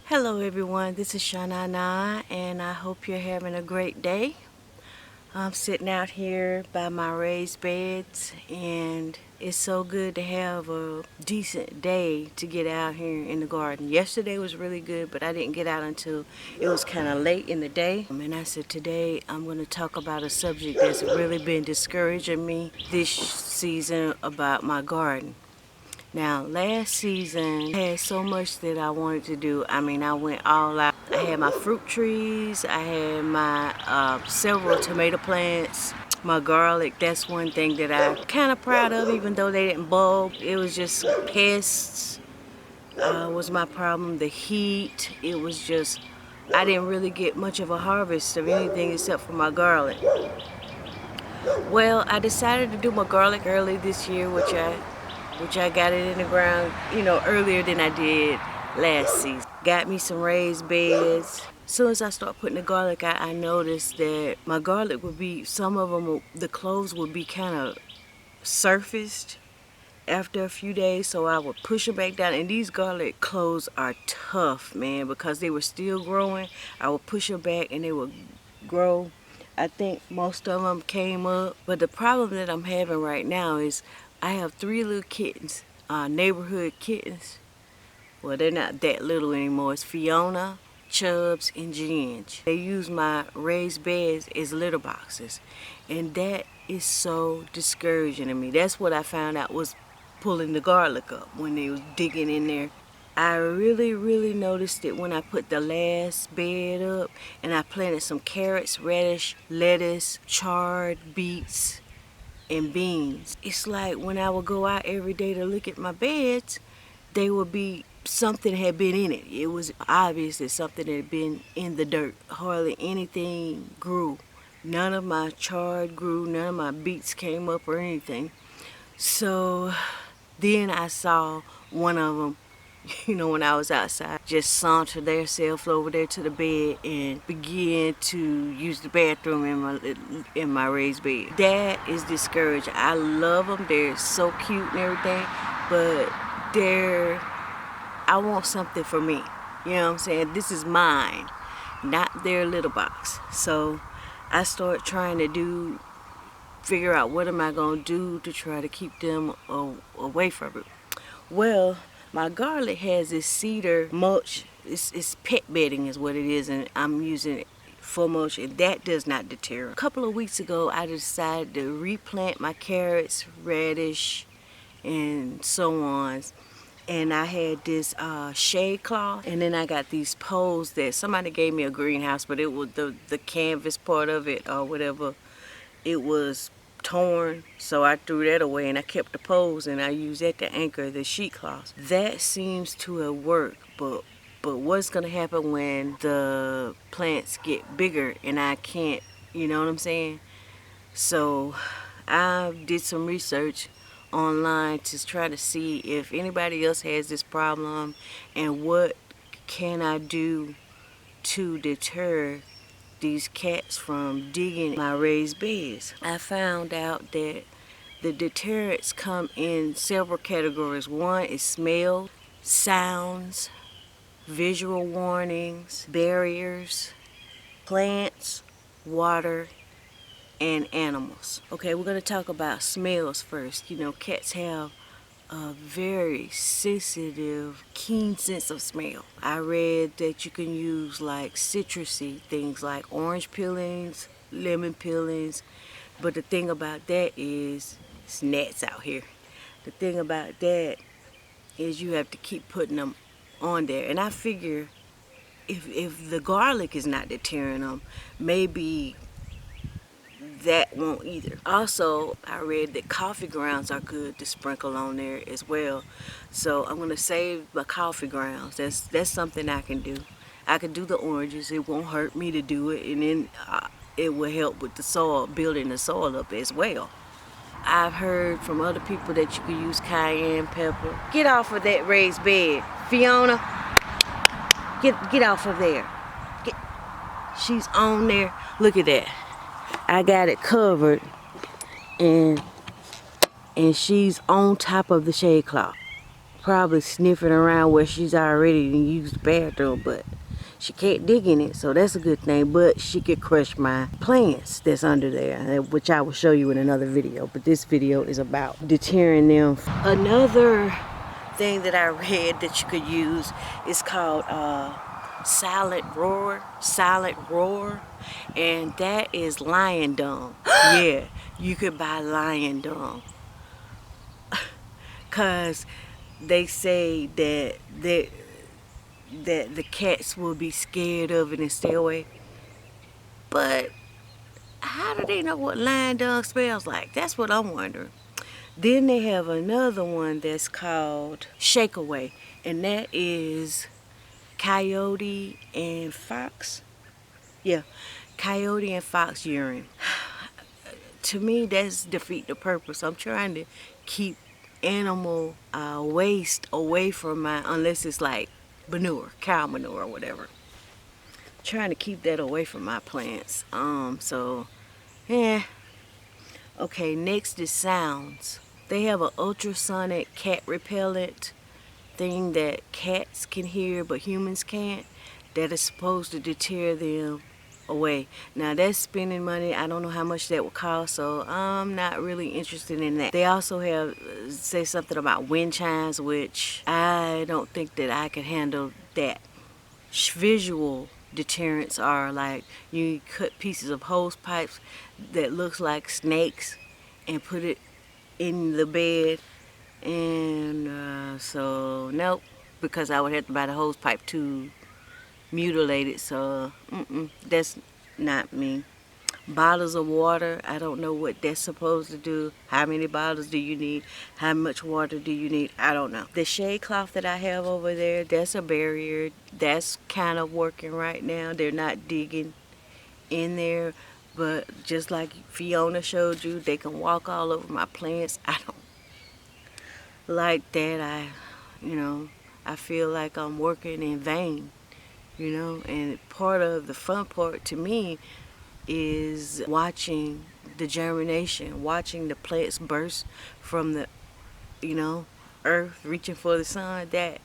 Hello everyone, this is Shananah and I hope you're having a great day. I'm sitting out here by my raised beds and it's so good to have a decent day to get out here in the garden. Yesterday was really good, but I didn't get out until it was kind of late in the day. And I said today I'm going to talk about a subject that's really been discouraging me this season about my garden. Now, last season, I had so much that I wanted to do. I mean, I went all out. I had my fruit trees. I had my several tomato plants. My garlic, that's one thing that I'm kind of proud of, even though they didn't bulb. It was just pests was my problem. The heat, it was just, I didn't really get much of a harvest of anything except for my garlic. Well, I decided to do my garlic early this year, which I got it in the ground, earlier than I did last season. Got me some raised beds. As soon as I start putting the garlic out, I noticed that my garlic would be, some of them, the cloves would be kind of surfaced after a few days, so I would push them back down. And these garlic cloves are tough, man, because they were still growing. I would push them back and they would grow. I think most of them came up, but the problem that I'm having right now is I have 3 little kittens, neighborhood kittens. Well, they're not that little anymore. It's Fiona, Chubbs, and Ginge. They use my raised beds as litter boxes, and that is so discouraging to me. That's what I found out was pulling the garlic up when they was digging in there. I really noticed it when I put the last bed up and I planted some carrots, radish, lettuce, chard, beets, and beans. It's like when I would go out every day to look at my beds, they would be, something had been in it. It was obvious that something had been in the dirt. Hardly anything grew. None of my chard grew, none of my beets came up or anything. So then I saw one of them, when I was outside, just saunter themselves over there to the bed and begin to use the bathroom in my raised bed. That is discouraging. I love them. They're so cute and everything, but I want something for me. You know what I'm saying? This is mine, not their little box. So I started trying to figure out what am I going to do to try to keep them away from it. Well, my garlic has this cedar mulch. It's pet bedding is what it is, and I'm using it for mulch, and that does not deter. A couple of weeks ago, I decided to replant my carrots, radish, and so on. And I had this shade cloth, and then I got these poles that somebody gave me a greenhouse, but it was the canvas part of it or whatever. It was torn, so I threw that away and I kept the poles and I used that to anchor the sheet cloth. That seems to have worked, but what's gonna happen when the plants get bigger and I can't, you know what I'm saying? So I did some research online to try to see if anybody else has this problem and what can I do to deter these cats from digging my raised beds. I found out that the deterrents come in several categories. One is smell, sounds, visual warnings, barriers, plants, water, and animals. Okay, we're going to talk about smells first. Cats have a very sensitive, keen sense of smell. I read that you can use like citrusy things like orange peelings, lemon peelings, but the thing about that is, it's gnats out here. The thing about that is you have to keep putting them on there. And I figure if the garlic is not deterring them, maybe that won't either. Also, I read that coffee grounds are good to sprinkle on there as well. So I'm gonna save my coffee grounds. That's something I can do. I can do the oranges. It won't hurt me to do it, and then it will help with the soil, building the soil up as well. I've heard from other people that you can use cayenne pepper. Get off of that raised bed, Fiona. Get off of there. She's on there. Look at that. I got it covered, and she's on top of the shade cloth. probably sniffing around where she's already used the bathroom, but she can't dig in it, so that's a good thing. But she could crush my plants that's under there, which I will show you in another video. But this video is about deterring them. Another thing that I read that you could use is called silent roar, and that is lion dung. Yeah, you could buy lion dung, cause they say that the cats will be scared of it and stay away. But how do they know what lion dung smells like? That's what I'm wondering. Then they have another one that's called shake away, and that is coyote and fox. Yeah, coyote and fox urine. To me, that's defeat the purpose. I'm trying to keep animal waste away from my, unless it's like manure, cow manure or whatever. Trying to keep that away from my plants. So yeah. Okay, next is sounds. They have an ultrasonic cat repellent thing that cats can hear but humans can't, that is supposed to deter them away. Now that's spending money. I don't know how much that will cost, so I'm not really interested in that. They also have say something about wind chimes, which I don't think that I can handle that. Visual deterrents are like you cut pieces of hose pipes that looks like snakes and put it in the bed, and so nope, because I would have to buy the hose pipe to mutilate it, so that's not me. Bottles of water, I don't know what that's supposed to do. How many bottles do you need? How much water do you need? I don't know. The shade cloth that I have over there, that's a barrier. That's kind of working right now. They're not digging in there, but just like Fiona showed you, they can walk all over my plants. I don't like that. I feel like I'm working in vain, and part of the fun part to me is watching the germination, watching the plants burst from the, earth, reaching for the sun. That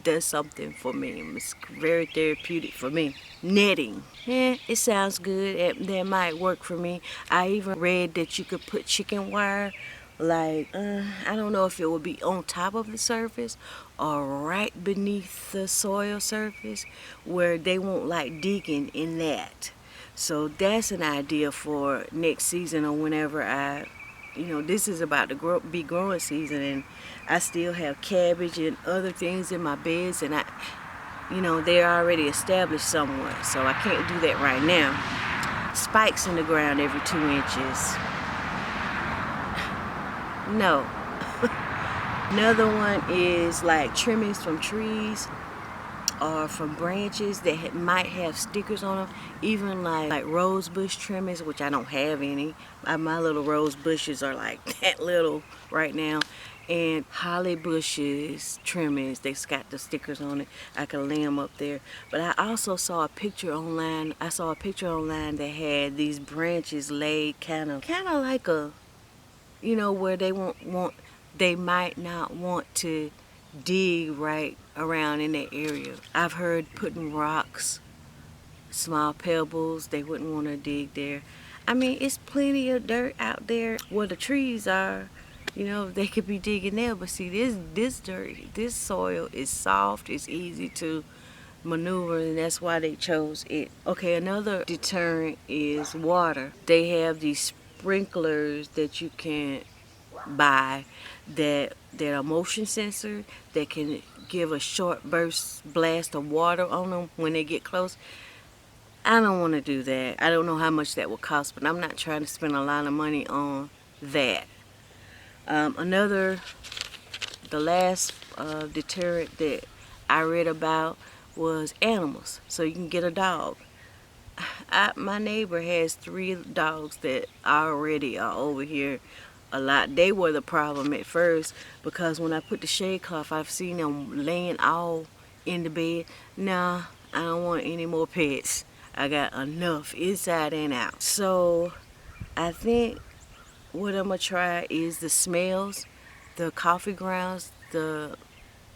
does something for me. It's very therapeutic for me. Netting, it sounds good. That might work for me. I even read that you could put chicken wire, like I don't know if it will be on top of the surface or right beneath the soil surface, where they won't like digging in that. So that's an idea for next season, or whenever this is about to be growing season, and I still have cabbage and other things in my beds, and they're already established somewhere, so I can't do that right now. Spikes in the ground every 2 inches. No. Another one is like trimmings from trees or from branches that might have stickers on them, even like rose bush trimmings, which I don't have any. My little rose bushes are like that little right now. And holly bushes trimmings, they've got the stickers on it. I can lay them up there. But I also saw a picture online. That had these branches laid kind of like a, where they might not want to dig right around in that area. I've heard putting rocks, small pebbles, they wouldn't want to dig there. I mean, it's plenty of dirt out there where the trees are. They could be digging there, but see, this dirt, this soil is soft, it's easy to maneuver, and that's why they chose it. Okay, another deterrent is water. They have these sprinklers that you can buy that are motion sensor, that can give a short burst blast of water on them when they get close. I don't want to do that. I don't know how much that will cost, but I'm not trying to spend a lot of money on that. The last deterrent that I read about was animals. So you can get a dog. My neighbor has 3 dogs that already are over here a lot. They were the problem at first, because when I put the shade cloth, I've seen them laying all in the bed. Nah, I don't want any more pets. I got enough inside and out. So I think what I'm gonna try is the smells, the coffee grounds, the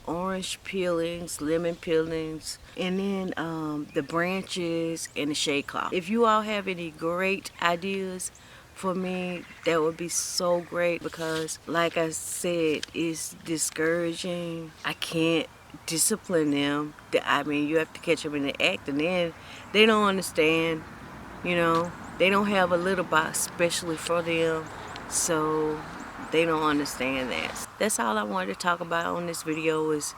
orange peelings, lemon peelings, and then the branches and the shade cloth. If you all have any great ideas for me, that would be so great, because like I said, it's discouraging. I can't discipline them. I mean, you have to catch them in the act, and then they don't understand, you know. They don't have a litter box specially for them, so they don't understand that. That's all I wanted to talk about on this video, is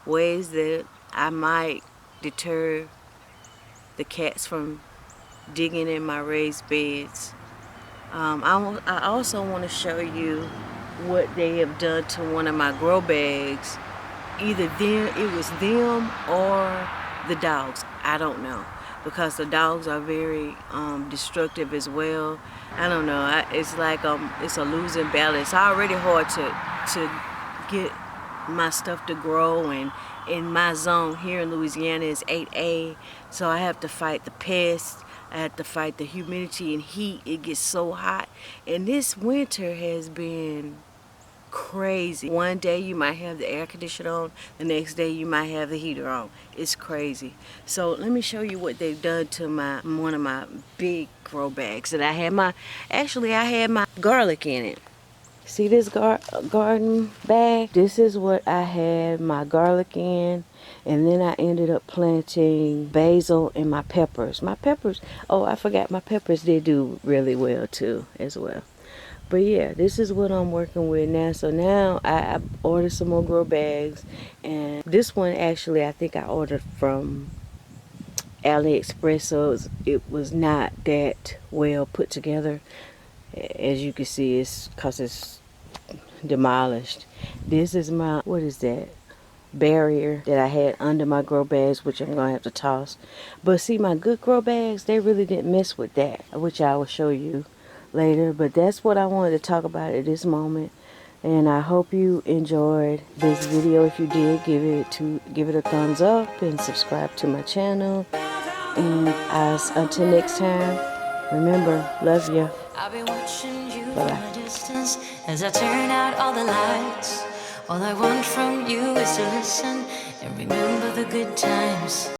ways that I might deter the cats from digging in my raised beds. I also want to show you what they have done to one of my grow bags. Either it was them or the dogs. I don't know, because the dogs are very destructive as well. I don't know. It's like it's a losing battle. It's already hard to get my stuff to grow, and in my zone here in Louisiana is 8A, so I have to fight the pests. I have to fight the humidity and heat. It gets so hot, and this winter has been crazy. One day you might have the air conditioner on, the next day you might have the heater on. It's crazy. So let me show you what they've done to one of my big grow bags that I had I had my garlic in it. See this garden bag? This is what I had my garlic in, and then I ended up planting basil and my peppers. My peppers, oh, I forgot, my peppers did do really well too as well. But yeah, this is what I'm working with now. So now I ordered some more grow bags, and this one actually I think I ordered from AliExpress, so it was not that well put together. As you can see, it's because it's demolished. This is my, what is that, barrier that I had under my grow bags, which I'm gonna have to toss. But see, my good grow bags, they really didn't mess with that, which I will show you later. But that's what I wanted to talk about at this moment, and I hope you enjoyed this video. If you did, give it a thumbs up and subscribe to my channel. And until next time, remember, love you. I've been watching you Bye-bye. from a distance as I turn out all the lights. All I want from you is to listen and remember the good times.